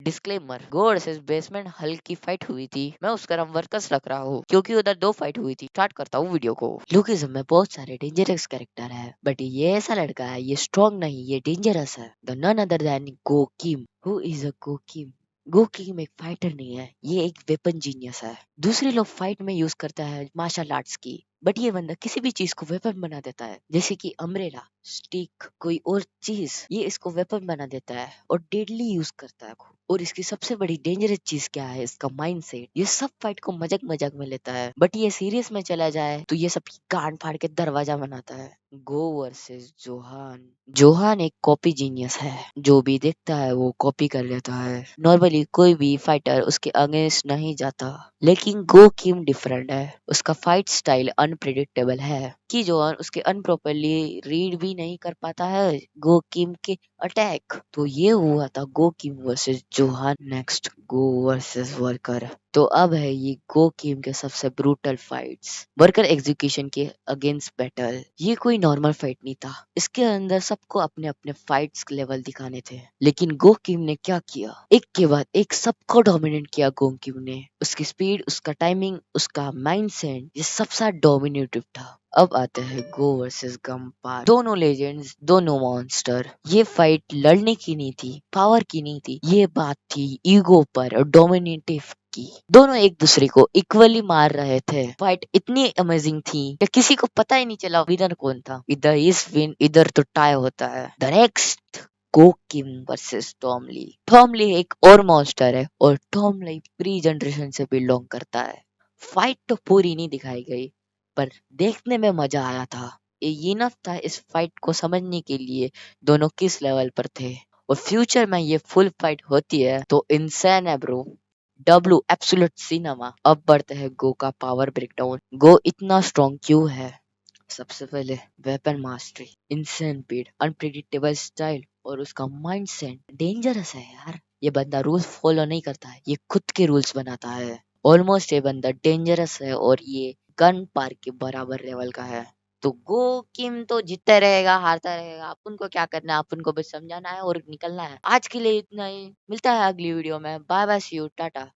Disclaimer, गो versus basement Hulk की fight हुई थी। मैं उसका नाम वर्कस रख रहा हूँ क्योंकि उधर 2 फाइट हुई थी। स्टार्ट करता हूँ वीडियो को। लुकिज्म में बहुत सारे डेंजरस कैरेक्टर है, बट ये ऐसा लड़का है, ये स्ट्रॉन्ग नहीं, ये डेंजरस है। The none other than Goo Kim. Who is a Goo Kim? Goo Kim एक फाइटर नहीं है, ये एक वेपन जीनियस है। दूसरे लोग फाइट में यूज करता है मार्शल आर्ट्स की, बट ये बंदा किसी भी चीज को वेपन बना देता है, जैसे कि अम्ब्रेला, स्टिक, कोई और चीज, ये इसको वेपन बना देता है और डेडली यूज करता है। और इसकी सबसे बड़ी डेंजरस चीज क्या है? इसका माइंडसेट। ये सब फाइट को मजाक मजाक में लेता है, बट ये सीरियस में चला जाए तो ये सबकी गांड फाड़ के दरवाजा बनाता है। गो वर्सेस जोहान। जोहान एक कॉपी जीनियस है, जो भी देखता है वो कॉपी कर लेता है। नॉर्मली कोई भी फाइटर उसके अगेंस्ट नहीं जाता, लेकिन गो किम डिफरेंट है। उसका फाइट स्टाइल अनप्रिडिक्टेबल है कि जोहान उसके अनप्रॉपरली रीड भी नहीं कर पाता है गो किम के अटैक। तो ये हुआ था Goo Kim versus Johan. Next Goo versus worker. तो अब है ये गो किम के सबसे ब्रूटल फाइट्स। वर्कर एग्जीक्यूशन के अगेंस्ट बैटल। ये कोई नॉर्मल फाइट नहीं था, इसके अंदर सबको अपने अपने फाइट्स लेवल दिखाने थे। लेकिन गो किम ने क्या किया, एक के बाद एक सबको डोमिनेट किया गो किम ने। उसकी स्पीड, उसका टाइमिंग, उसका माइंडसेट, ये सबसे डोमिनेटिव था। अब आते हैं गो वर्सेस गम्पार। दोनों लेजेंड्स, दोनों मॉन्स्टर। ये फाइट लड़ने की नहीं थी, पावर की नहीं थी, ये बात थी ईगो पर और डोमिनेटिव की। दोनों एक दूसरे को इक्वली मार रहे थे। फाइट इतनी अमेजिंग थी कि किसी को पता ही नहीं चला विनर कौन था। इधर इस विन, इधर तो टाई होता है। The next Goo Kim versus Tom Lee. Tom Lee एक और मॉन्स्टर है और टॉमली प्री जनरेशन से बिलोंग करता है। फाइट तो पूरी नहीं दिखाई गई, पर देखने में मजा आया था। ये इनफ था इस फाइट को समझने के लिए दोनों किस लेवल पर थे। और फ्यूचर में ये फुल फाइट होती है तो इंसान है ब्रो। W absolute cinema. अब बढ़ते हैं गो का पावर ब्रेकडाउन। गो इतना स्ट्रॉन्ग क्यों है? सबसे पहले वेपन मास्टरी, इंसान स्पीड, अनप्रिडिक्टेबल स्टाइल और उसका माइंडसेट डेंजरस है यार। ये बंदा रूल्स फॉलो नहीं करता है, ये खुद के रूल्स बनाता है। ऑलमोस्ट ये बंदा डेंजरस है और ये गन पार के बराबर लेवल का है। तो गो किम तो जीतते रहेगा, हारता रहेगा, अपन को क्या करना है, अपन को बस समझाना है और निकलना है। आज के लिए इतना ही, मिलता है अगली वीडियो में। Bye bye, see you, Tata.